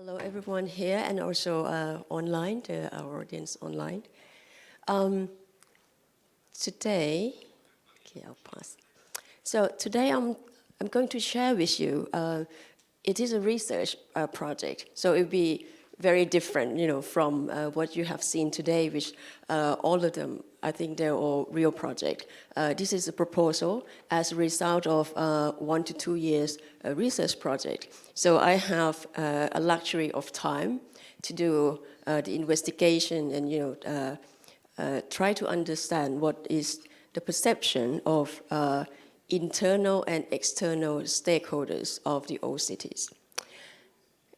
Hello, everyone here and also online, our audience online. Today, okay, I'll pass. So today I'm going to share with you. It is a research project, so it'll be very different, from what you have seen today, which all of them, I think they're all real projects. This is a proposal as a result of 1 to 2 years research project. So I have a luxury of time to do the investigation and, try to understand what is the perception of internal and external stakeholders of the old cities.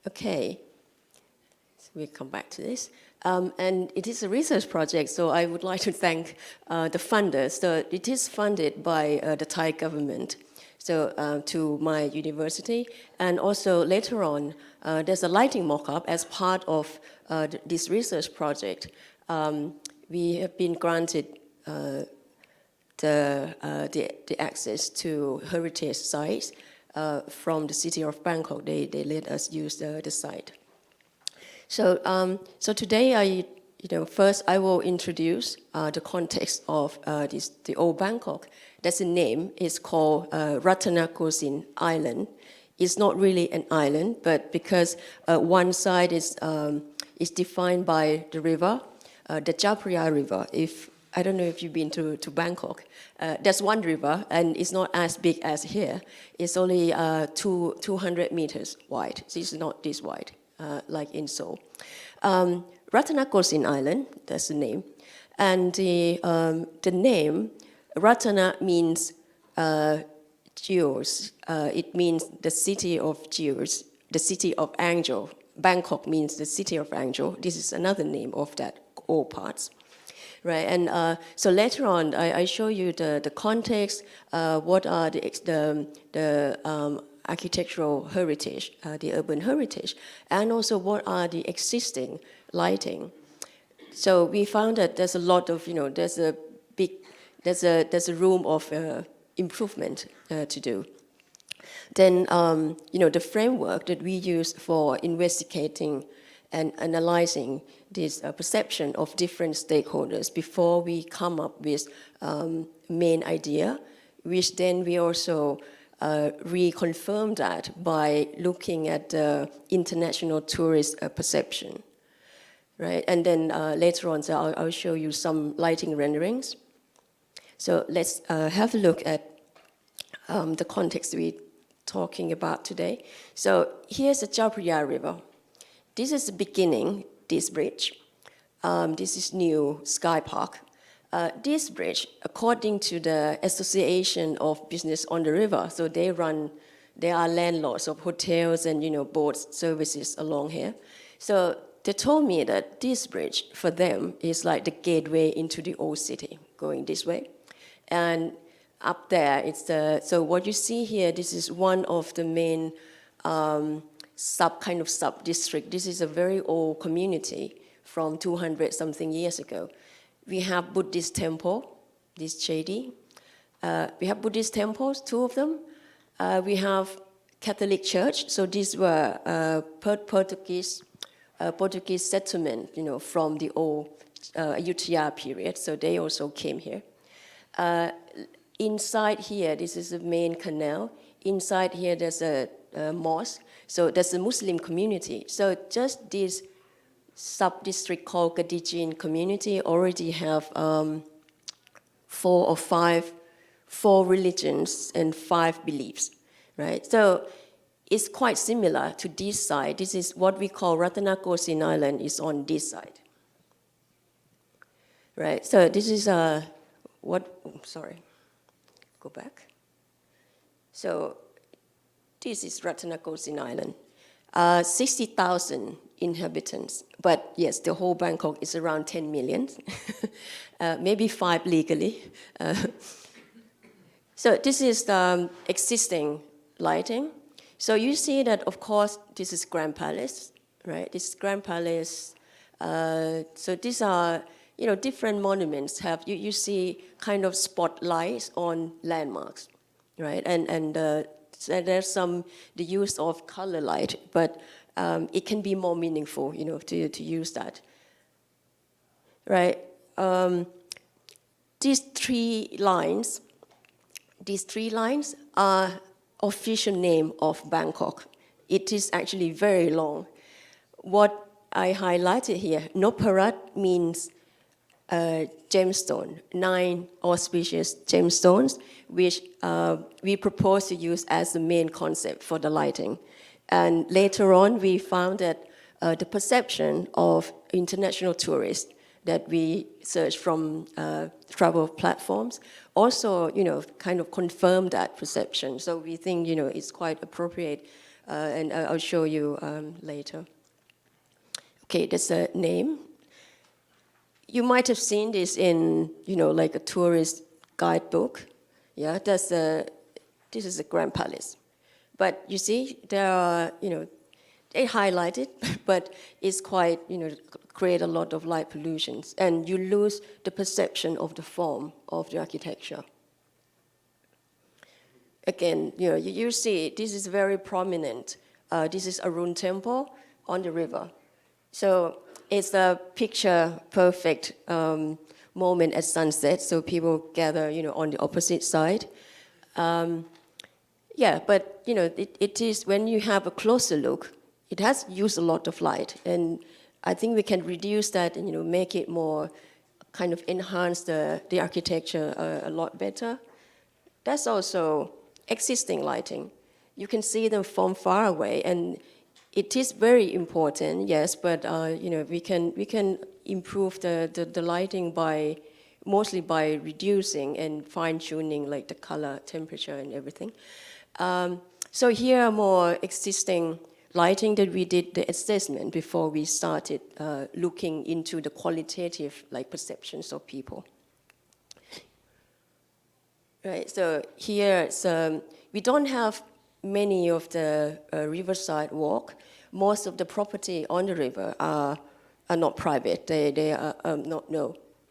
Okay, so we'll come back to this. And it is a research project, so I would like to thank the funders. So it is funded by the Thai government, so to my university. And also later on, there's a lighting mock-up as part of this research project. We have been granted the access to heritage sites from the city of Bangkok. They let us use the site. So, so today, first I will introduce the context of the old Bangkok. That's the name. It's called Ratanakosin Island. It's not really an island, but because one side is defined by the river, the Chapria River. I don't know if you've been to Bangkok. There's one river, and it's not as big as here. It's only 200 meters wide. So it's not this wide, like in Seoul. Ratanakosin Island, that's the name. And the name, Ratana means jewels. It means the city of jewels, the city of angel. Bangkok means the city of angel. This is another name of that all parts. Right, and so later on, I show you the context, what are the architectural heritage, the urban heritage, and also what are the existing lighting. So we found that there's a lot of, there's a room of improvement to do. Then, the framework that we use for investigating and analyzing this perception of different stakeholders before we come up with main idea, which then we also reconfirm that by looking at the international tourist perception, right? And then later on, so I'll show you some lighting renderings. So let's have a look at the context we're talking about today. So here's the Chapria River. This is the beginning, this bridge. This is new Sky Park. This bridge, according to the Association of Business on the River, so they are landlords of hotels and, boat services along here. So they told me that this bridge, for them, is like the gateway into the old city, going this way. And up there, it's so what you see here, this is one of the main sub-district. This is a very old community from 200-something years ago. We have Buddhist temple, this Chedi. We have Buddhist temples, 2 of them. We have Catholic church. So these were Portuguese settlement, from the old Ayutthaya period. So they also came here. Inside here, this is the main canal. Inside here, there's a mosque. So there's a Muslim community. So just this sub-district called Gadijin community already have 4 religions and 5 beliefs, right? So it's quite similar to this side. This is what we call Ratanakosin Island is on this side, right? So this is go back. So this is Ratanakosin Island, 60,000 inhabitants. But yes, the whole Bangkok is around 10 million, maybe 5 legally. So this is the existing lighting. So you see that, of course, this is Grand Palace, right? This is Grand Palace. So these are, different monuments have, you see kind of spotlights on landmarks. right? So there's the use of color light, but it can be more meaningful, to use that, right? These three lines are official name of Bangkok. It is actually very long. What I highlighted here, Noparat means gemstone, 9 auspicious gemstones, which we propose to use as the main concept for the lighting. And later on, we found that the perception of international tourists that we search from travel platforms also, kind of confirm that perception. So we think, it's quite appropriate, and I'll show you later. Okay, that's a name. You might have seen this in, like a tourist guidebook. Yeah, this is the Grand Palace. But you see, there are, they highlight it, but it's quite, create a lot of light pollutions, and you lose the perception of the form of the architecture. Again, you see, this is very prominent. This is Arun Temple on the river. So it's a picture perfect moment at sunset, so people gather, on the opposite side. Yeah, but, it is, when you have a closer look, it has used a lot of light, and I think we can reduce that and, make it more, kind of enhance the architecture a lot better. That's also existing lighting. You can see them from far away, and it is very important, yes, but we can improve the lighting mostly by reducing and fine-tuning like the color, temperature, and everything. So here are more existing lighting that we did the assessment before we started looking into the qualitative perceptions of people. Right, so here we don't have many of the riverside walk. Most of the property on the river are not private. They are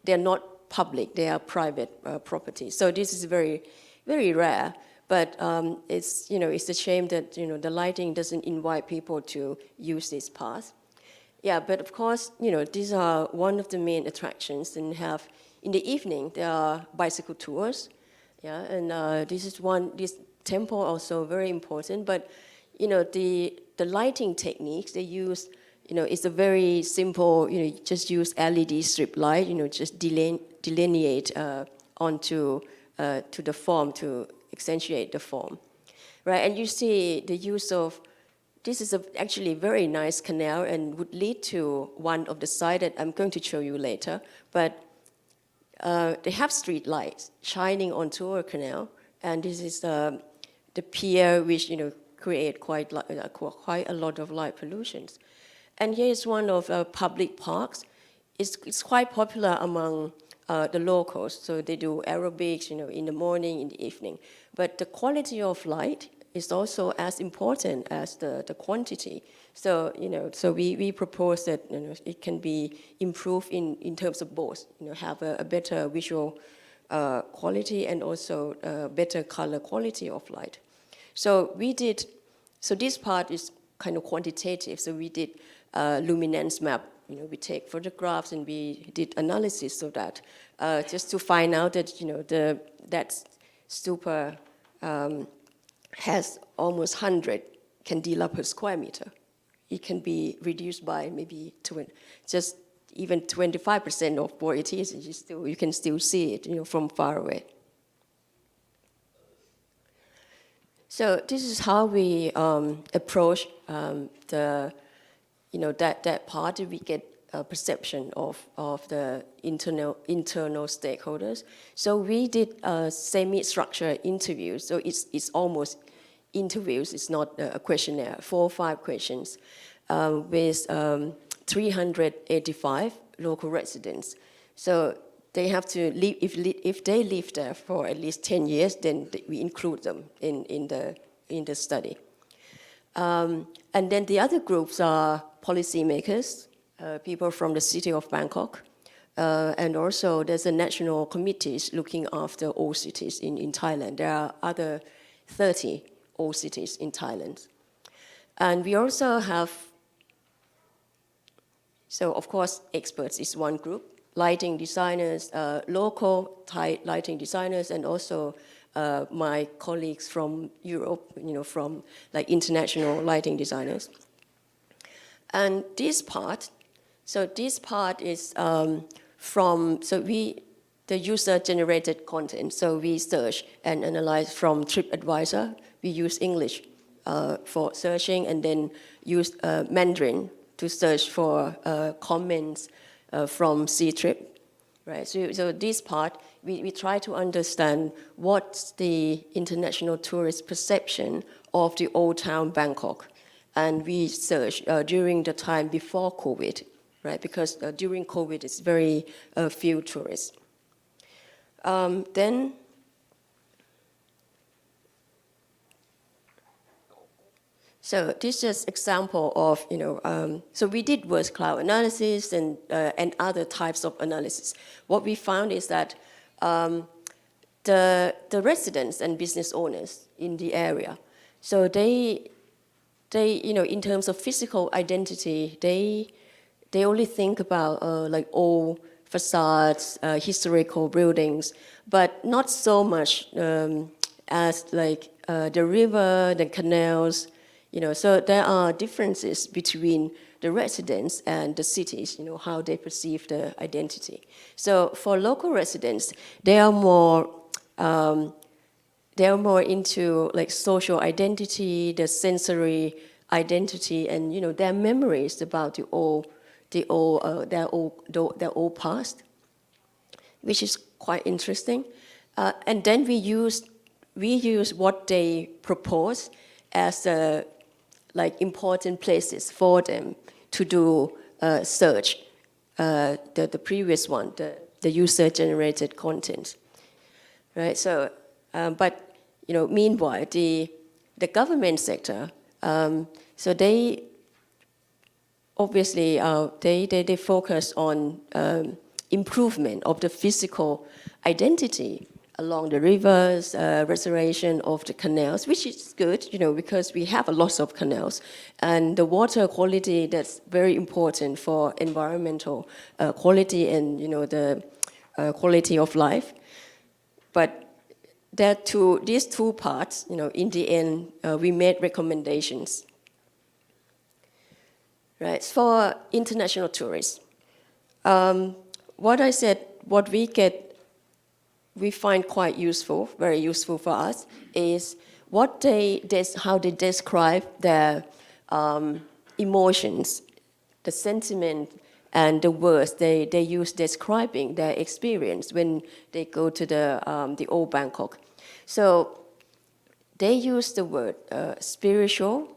they're not public. They are private property. So this is very, very rare. But it's it's a shame that the lighting doesn't invite people to use this path. Yeah, but of course these are one of the main attractions. And in the evening there are bicycle tours. Yeah, and this temple also very important. But the lighting techniques they use, it's a very simple. Just use LED strip light. Just delineate onto to the form to accentuate the form, right? And you see the use of this is actually a very nice canal and would lead to one of the side that I'm going to show you later. But they have street lights shining onto a canal, and this is the pier which create quite a lot of light pollutions. And here is one of public parks. It's quite popular among the locals, so they do aerobics, in the morning, in the evening. But the quality of light is also as important as the quantity. So, so we propose that it can be improved in terms of both. Have a better visual quality and also better color quality of light. So this part is kind of quantitative. So we did luminance map. We take photographs and we did analysis of that, just to find out that that stupa has almost 100 candela per square meter. It can be reduced by maybe just even 25% of what it is. You can still see it, from far away. So this is how we approach that part. We get a perception of the internal stakeholders. So we did semi-structured interviews. So it's almost interviews. It's not a questionnaire. 4 or 5 questions with 385 local residents. So they have to live. If they live there for at least 10 years, then we include them in the study. And then the other groups are policymakers, people from the city of Bangkok, And also there's a national committees looking after old cities in Thailand. There are other 30 old cities in Thailand. And we also have, so of course, experts is one group, lighting designers, local Thai lighting designers, and also my colleagues from Europe, from like international lighting designers. And this part is the user-generated content. So we search and analyze from TripAdvisor. We use English for searching, and then use Mandarin to search for comments from C-Trip, right? So this part, we try to understand what's the international tourist perception of the old town Bangkok. And we search during the time before COVID, right? Because during COVID, it's very few tourists. So this is example of, so we did word cloud analysis and other types of analysis. What we found is that the residents and business owners in the area, so they in terms of physical identity, they only think about like old facades, historical buildings, but not so much as like the river, the canals. So there are differences between the residents and the cities, how they perceive the identity. So for local residents, they are more into like social identity, the sensory identity, and their memories about their old past, which is quite interesting. And then we use what they propose as like important places for them to do search, the previous one, the user-generated content, right? So, but meanwhile, the government sector, so they obviously they focus on improvement of the physical identity along the rivers, restoration of the canals, which is good, because we have a lot of canals. And the water quality, that's very important for environmental quality and, the quality of life. But these two parts, in the end, we made recommendations. Right, for international tourists. What I said, what we find quite useful, very useful for us, is how they describe their emotions, the sentiment, and the words they use describing their experience when they go to the old Bangkok. So they use the word spiritual,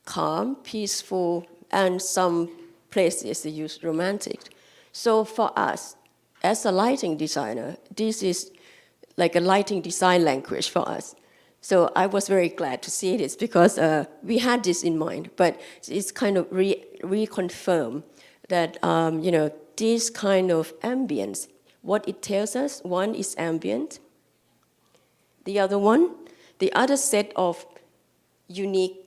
calm, peaceful, and some places they use romantic. So for us, as a lighting designer, this is like a lighting design language for us. So I was very glad to see this because we had this in mind, but it's kind of reconfirmed that, this kind of ambience, what it tells us, one is ambient. The other set of unique,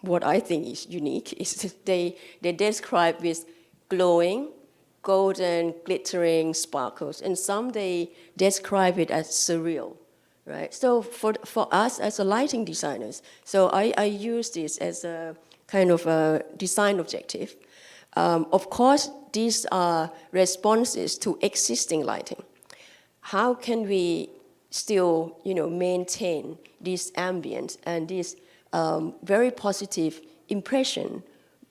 what I think is unique, is they describe with glowing, golden, glittering sparkles, and some they describe it as surreal, right? So for us as a lighting designers, so I use this as a kind of a design objective. Of course, these are responses to existing lighting. How can we still, maintain this ambience and this very positive impression,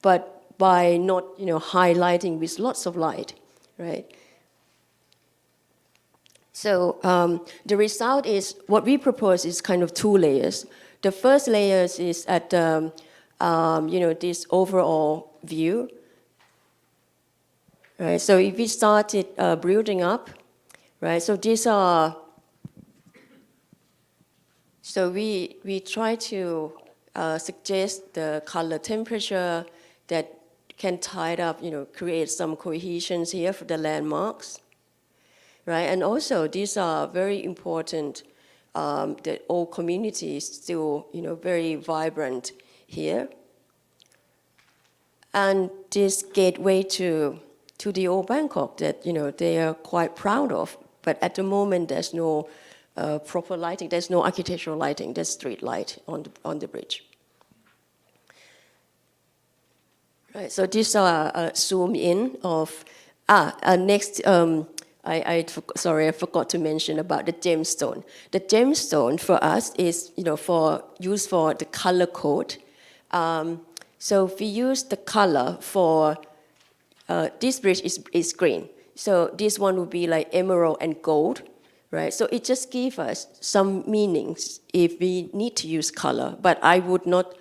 but by not, highlighting with lots of light, right? So the result is, what we propose is kind of two layers. The first layer is at, this overall view, right? So if we started building up, right? So these are, so we try to suggest the color temperature that can tie it up, create some cohesions here for the landmarks, right? And also these are very important, the old community is still, very vibrant here. And this gateway to the old Bangkok that, they are quite proud of. But at the moment, there's no proper lighting. There's no architectural lighting. There's street light on the bridge. Right, so these are a zoom in of, next, sorry, I forgot to mention about the gemstone. The gemstone for us is, used for the color code. So if we use the color for, this bridge is green. So this one would be like emerald and gold, right? So it just gives us some meanings if we need to use color. But I would not,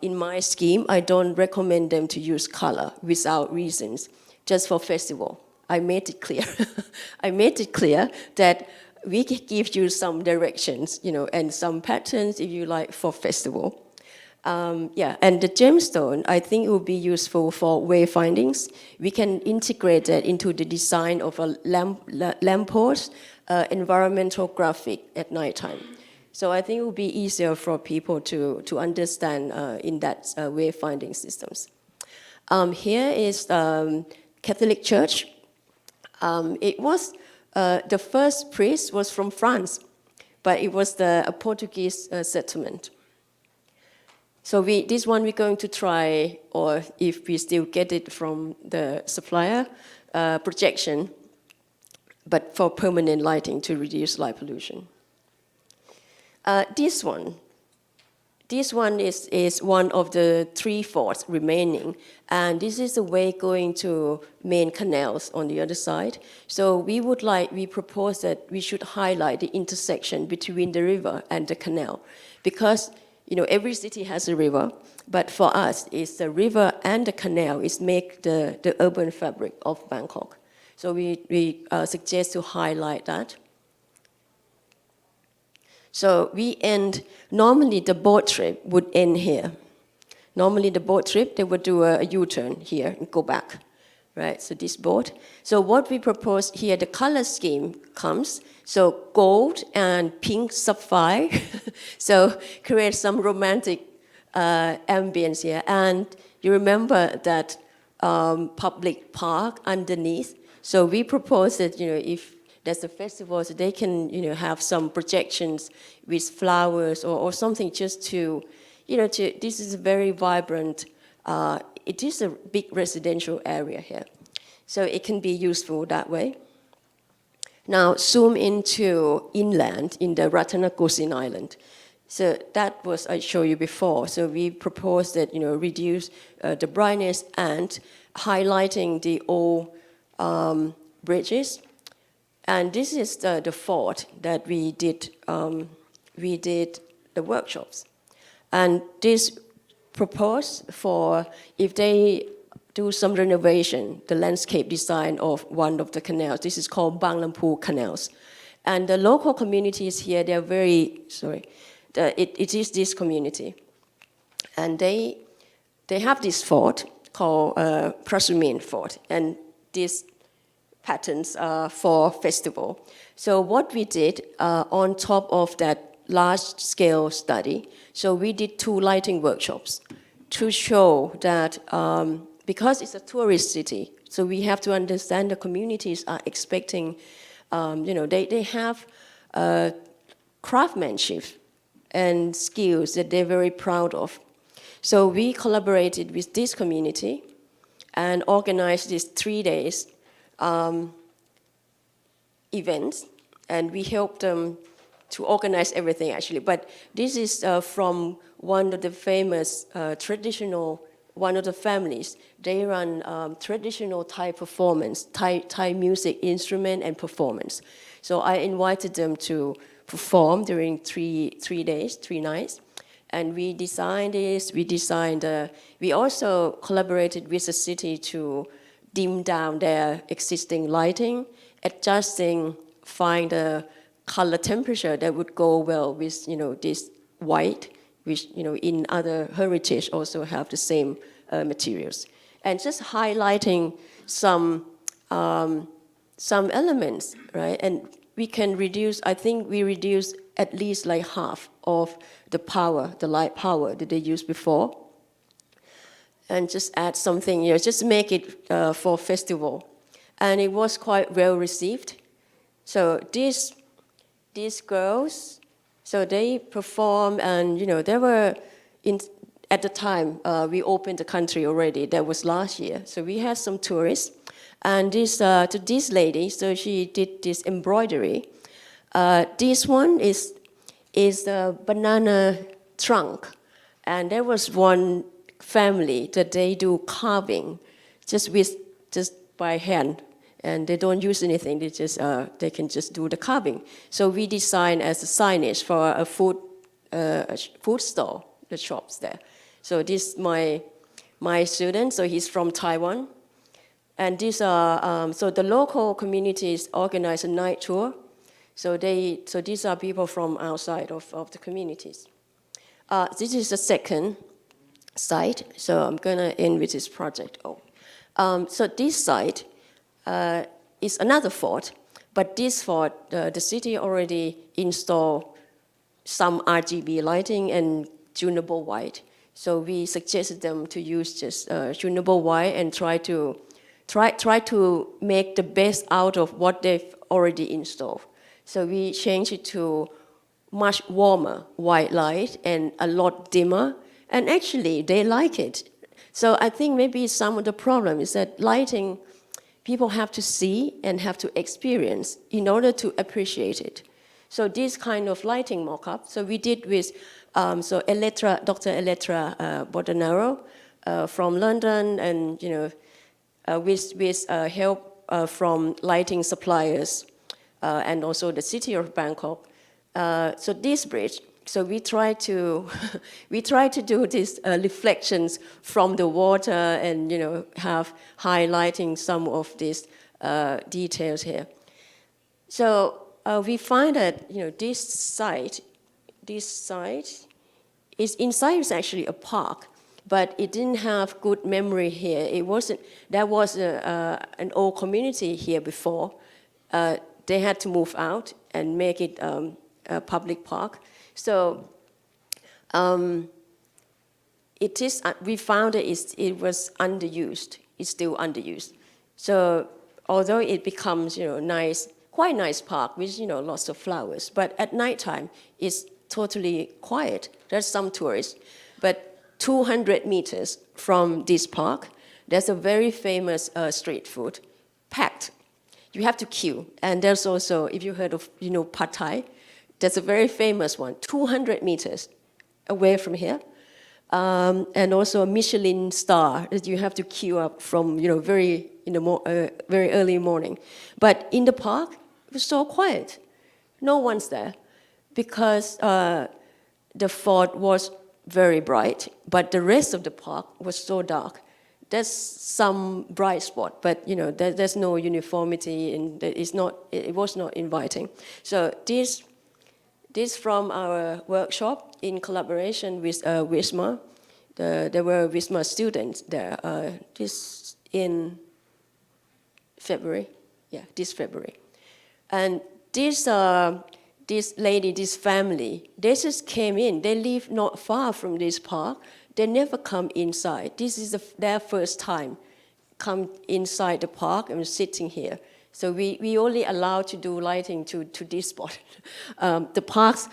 in my scheme, I don't recommend them to use color without reasons, just for festival. I made it clear. I made it clear that we can give you some directions, and some patterns if you like for festival. And the gemstone, I think it will be useful for wayfindings. We can integrate that into the design of a lamppost, environmental graphic at nighttime. So I think it will be easier for people to understand in that wayfinding systems. Here is Catholic Church. It was, the first priest was from France, but it was a Portuguese settlement. So this one we're going to try, or if we still get it from the supplier, projection, but for permanent lighting to reduce light pollution. This one is one of the 3 forts remaining, and this is the way going to main canals on the other side. So we propose that we should highlight the intersection between the river and the canal, because every city has a river, but for us, it's the river and the canal is make the urban fabric of Bangkok. So we suggest to highlight that. So normally the boat trip would end here. Normally the boat trip, they would do a U-turn here and go back, right? So this boat. So what we propose here, the color scheme comes, so gold and pink sapphire. So create some romantic ambience here. And you remember that public park underneath. So we propose that, if there's a festival, so they can, have some projections with flowers or something just to, this is a very vibrant, it is a big residential area here. So it can be useful that way. Now zoom into inland in the Ratanakosin Island. So that was, I showed you before. So we proposed that, reduce the brightness and highlighting the old bridges. And this is the fort that we did the workshops. And this proposed for, if they do some renovation, the landscape design of one of the canals. This is called Bang Lampu Canals. And the local communities here, they're very, it is this community. And they have this fort called Prasumin Fort. And these patterns for festival. So what we did on top of that large-scale study, so we did 2 lighting workshops to show that because it's a tourist city, so we have to understand the communities are expecting, they have craftsmanship and skills that they're very proud of. So we collaborated with this community and organized these 3 days events, and we helped them to organize everything actually. But this is from one of the famous one of the families. They run traditional Thai performance, Thai music instrument and performance. So I invited them to perform during 3 days, 3 nights. And we designed this, we also collaborated with the city to dim down their existing lighting, find a color temperature that would go well with, this white, which, in other heritage also have the same materials. and just highlighting some elements, right? And we can reduce, I think we reduce at least like half of the power, the light power that they used before. And just add something, just make it for festival. And it was quite well received. So these girls, so they performed, and they were at the time we opened the country already. That was last year. So we had some tourists, and this lady, so she did this embroidery. This one is a banana trunk, and there was one family that they do carving just by hand, and they don't use anything. They can just do the carving. So we designed as a signage for a food store, the shops there. So this my student. So he's from Taiwan, and these are so the local communities organize a night tour. So these are people from outside of the communities. This is the second site, so I'm gonna end with this project. So this site is another fort, but this fort, the city already installed some RGB lighting and tunable white. So we suggested them to use just tunable white and try to make the best out of what they've already installed. So we changed it to much warmer white light and a lot dimmer. And actually, they like it. So I think maybe some of the problem is that lighting, people have to see and have to experience in order to appreciate it. So this kind of lighting mock-up, so we did with Dr. Elettra Bordanaro from London, and with help from lighting suppliers and also the city of Bangkok. So this bridge. So we try to do these reflections from the water, and have highlighting some of these details here. So we find that this site is inside is actually a park, but it didn't have good memory here. It wasn't. There was an old community here before. They had to move out and make it a public park. So it is. We found that it was underused. It's still underused. So although it becomes nice, quite nice park with lots of flowers, but at nighttime it's totally quiet. There's some tourists, but 200 meters from this park, there's a very famous street food, packed. You have to queue, and there's also, if you heard of pad thai. That's a very famous one, 200 meters away from here. And also a Michelin star that you have to queue up from, very early morning. But in the park, it was so quiet. No one's there because the fort was very bright, but the rest of the park was so dark. There's some bright spot, but there's no uniformity, and it was not inviting. So this from our workshop in collaboration with Wisma. There were Wisma students there. This in February, this February, and this lady, this family, they just came in. They live not far from this park. They never come inside. This is their first time come inside the park and sitting here. So we only allowed to do lighting to this spot. The parks,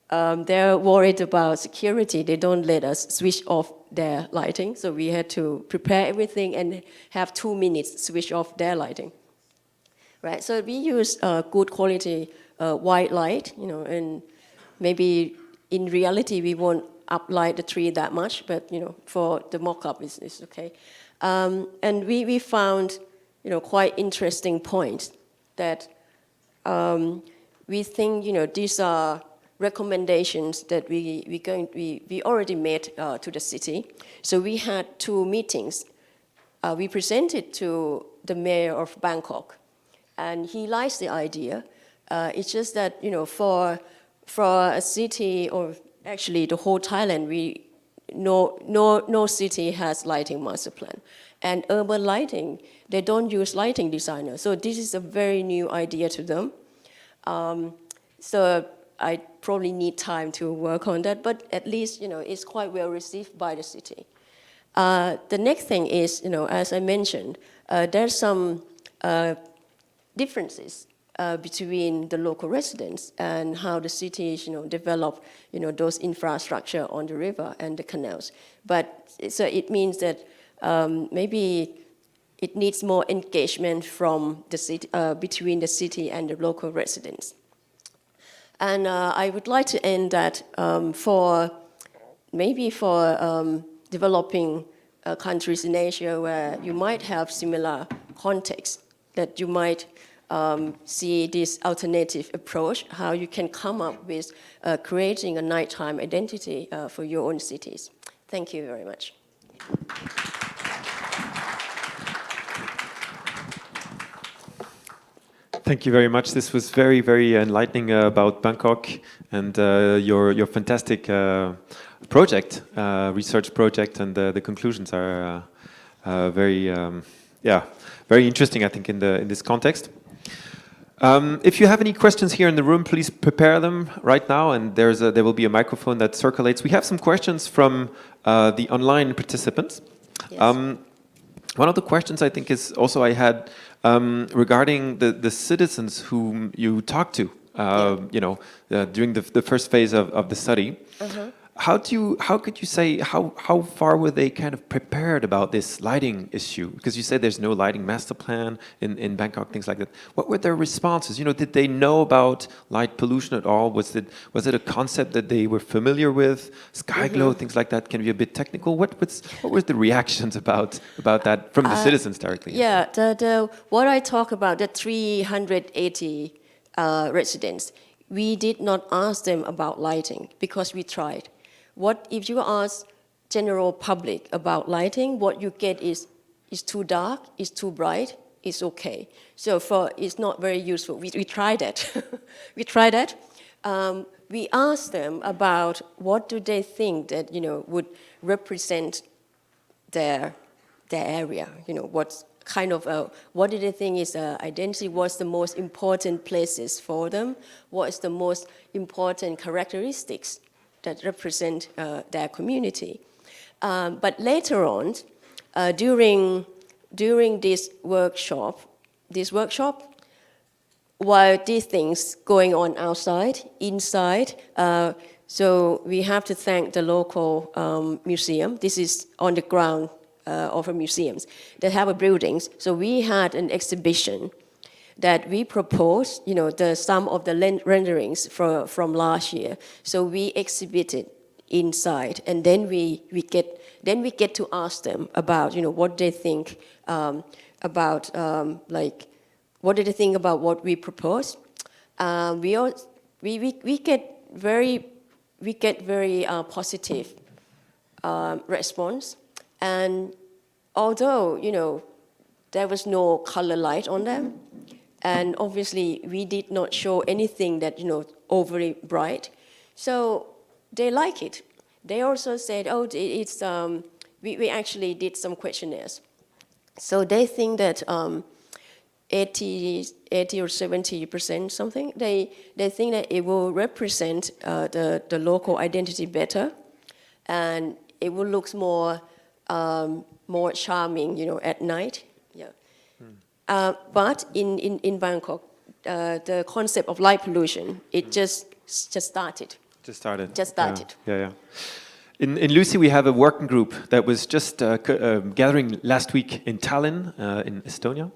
they're worried about security. They don't let us switch off their lighting. So we had to prepare everything and have 2 minutes switch off their lighting. Right. So we use good quality white light, and maybe in reality we won't uplight the tree that much, but for the mock-up it's okay. And we found quite interesting points that we think these are recommendations that we already made to the city. So we had 2 meetings. We presented to the mayor of Bangkok, and he likes the idea. It's just that for a city, or actually the whole Thailand, we no city has lighting master plan. And urban lighting, they don't use lighting designers. So this is a very new idea to them. So I probably need time to work on that, but at least, it's quite well received by the city. The next thing is, as I mentioned, there's some differences between the local residents and how the cities, develop, those infrastructure on the river and the canals. But so it means that maybe it needs more engagement from the city, between the city and the local residents. And I would like to end that for developing countries in Asia where you might have similar contexts, that you might see this alternative approach, how you can come up with creating a nighttime identity for your own cities. Thank you very much. Thank you very much. This was very, very enlightening about Bangkok and your fantastic project, research project, and the conclusions are very interesting, I think, in this context. If you have any questions here in the room, please prepare them right now, and there will be a microphone that circulates. We have some questions from the online participants. Yes. One of the questions I think is also I had regarding the citizens whom you talked to, during the first phase of the study. Uh-huh. How could you say how far were they kind of prepared about this lighting issue? Because you said there's no lighting master plan in Bangkok, things like that. What were their responses? Did they know about light pollution at all? Was it a concept that they were familiar with? Sky glow, things like that can be a bit technical. What were the reactions about that from the citizens directly? Yeah, what I talk about, the 380 residents, we did not ask them about lighting because we tried. What if you ask general public about lighting, what you get is too dark, it's too bright, it's okay. So it's not very useful. We tried that. We tried that. We asked them about what do they think that would represent their area. What kind of what do they think is identity? What's the most important places for them? What is the most important characteristics that represent their community? But later on, during this workshop, while these things going on outside, inside, so we have to thank the local museum. This is on the ground of a museums that have a buildings. So we had an exhibition that we proposed, some of the renderings from last year. So we exhibited inside, and then we get to ask them about, what they think about, what do they think about what we proposed? We get very positive response, and although there was no color light on them. And obviously, we did not show anything that, overly bright. So they like it. They also said, it's, we actually did some questionnaires. So they think that 80 or 70% something, they think that it will represent the local identity better. And it will look more charming, at night. But in Bangkok, the concept of light pollution, it just started. Just started. Yeah. In LUCI, we have a working group that was just gathering last week in Tallinn, in Estonia.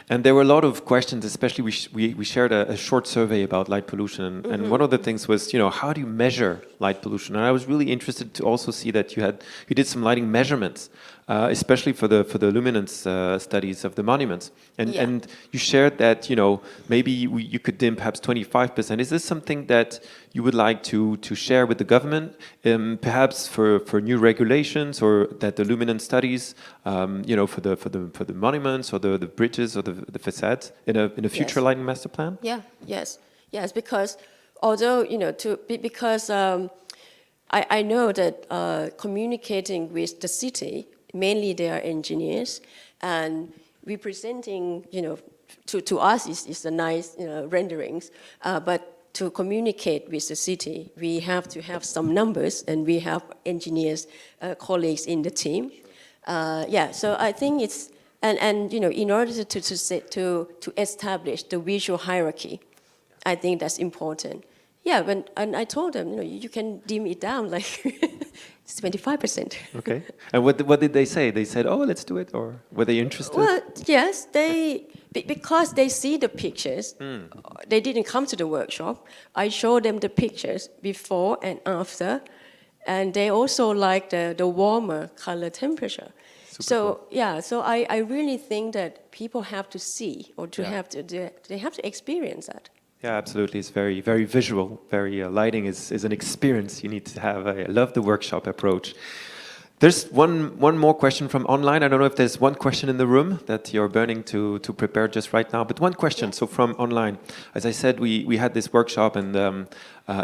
And there were a lot of questions, especially we shared a short survey about light pollution. And one of the things was, how do you measure light pollution? And I was really interested to also see that you did some lighting measurements, especially for the luminance studies of the monuments. And you shared that, maybe you could dim perhaps 25%. Is this something that you would like to share with the government, perhaps for new regulations, or that the luminance studies, for the monuments or the bridges or the facades in a future lighting master plan? Yes, because although because I know that communicating with the city, mainly they are engineers, and representing, to us is a nice, renderings, but to communicate with the city, we have to have some numbers, and we have engineers, colleagues in the team. So I think it's, and in order to establish the visual hierarchy, I think that's important. Yeah, and I told them, you can dim it down like 25%. Okay. And what did they say? They said, "Oh, let's do it," or were they interested? Well, yes, because they see the pictures. They didn't come to the workshop. I showed them the pictures before and after, and they also like the warmer color temperature. Super cool. So I really think that people have to see or they have to experience that. Yeah, absolutely. It's very, very visual. Very lighting is an experience you need to have. I love the workshop approach. There's one more question from online. I don't know if there's one question in the room that you're burning to prepare just right now, but one question. So from online, as I said, we had this workshop, and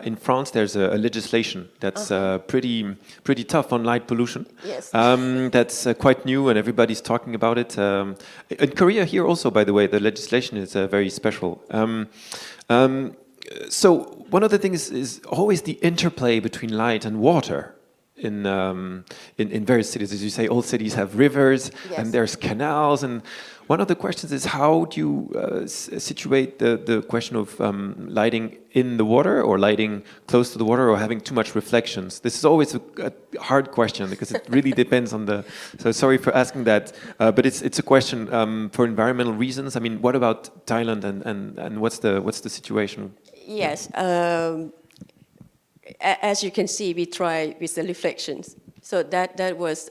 in France there's a legislation that's pretty tough on light pollution. Yes. That's quite new, and everybody's talking about it. In Korea here also, by the way, the legislation is very special. So one of the things is always the interplay between light and water. In various cities, as you say, all cities have rivers, and there's canals. And one of the questions is, how do you situate the question of lighting in the water, or lighting close to the water, or having too much reflections? This is always a hard question, because it really depends on the. So sorry for asking that, but it's a question for environmental reasons. I mean, what about Thailand, and what's the situation? Yes. As you can see, we try with the reflections. So that was,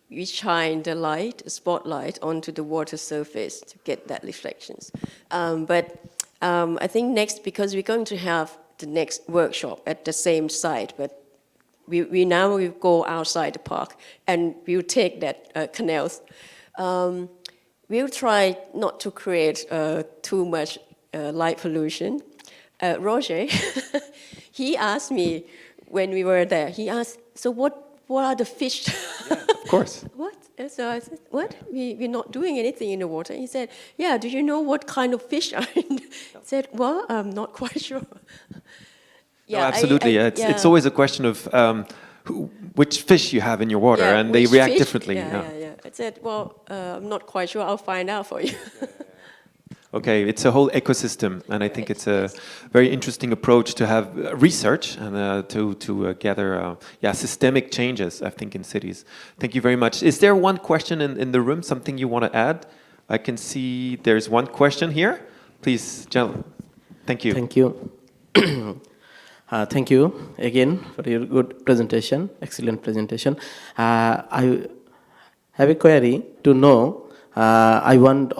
we shine the light, spotlight onto the water surface to get that reflections. But I think next, because we're going to have the next workshop at the same site, but we now will go outside the park, and we'll take that canals. We'll try not to create too much light pollution. Roger, he asked me when we were there, he asked, so what are the fish? Yeah, of course. What? And so I said, what? We're not doing anything in the water. He said, yeah, do you know what kind of fish are in? I said, well, I'm not quite sure. Yeah, no, absolutely. It's always a question of which fish you have in your water, and they react differently. Yeah. I said, well, I'm not quite sure. I'll find out for you. Okay, it's a whole ecosystem, and I think it's a very interesting approach to have research and to gather systemic changes, I think, in cities. Thank you very much. Is there one question in the room, something you want to add? I can see there's one question here. Please, gentlemen. Thank you. Thank you. Thank you again for your good presentation, excellent presentation. I have a query to know, I want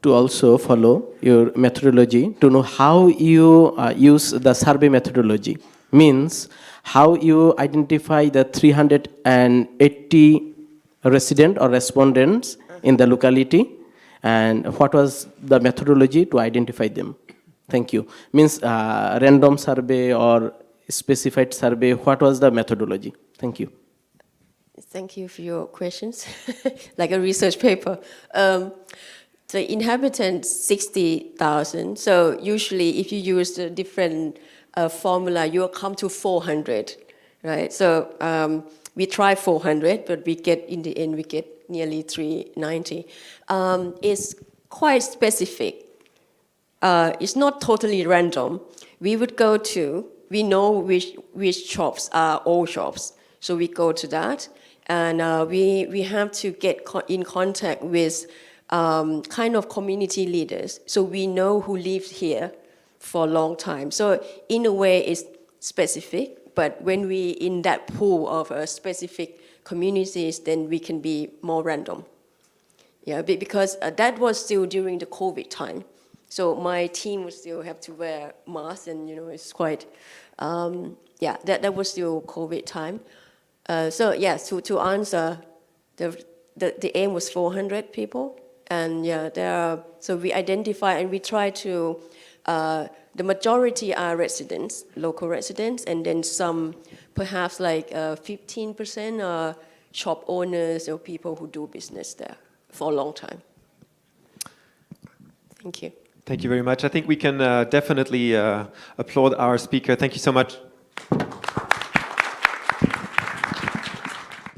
to also follow your methodology to know how you use the survey methodology. Means how you identify the 380 resident or respondents in the locality, and what was the methodology to identify them. Thank you. Means random survey or specified survey, what was the methodology? Thank you. Thank you for your questions. Like a research paper. The inhabitants, 60,000. So usually if you use the different formula, you'll come to 400, right? So we try 400, but in the end, we get nearly 390. It's quite specific. It's not totally random. We know which shops are all shops. So we go to that, and we have to get in contact with kind of community leaders, so we know who lived here for a long time. So in a way, it's specific, but when we in that pool of specific communities, then we can be more random. Yeah, because that was still during the COVID time, so my team would still have to wear masks, and it's quite, that was still COVID time. To answer, the aim was 400 people. And so we identify and we try to, the majority are residents, local residents, and then some perhaps like 15% are shop owners or people who do business there for a long time. Thank you. Thank you very much. I think we can definitely applaud our speaker. Thank you so much.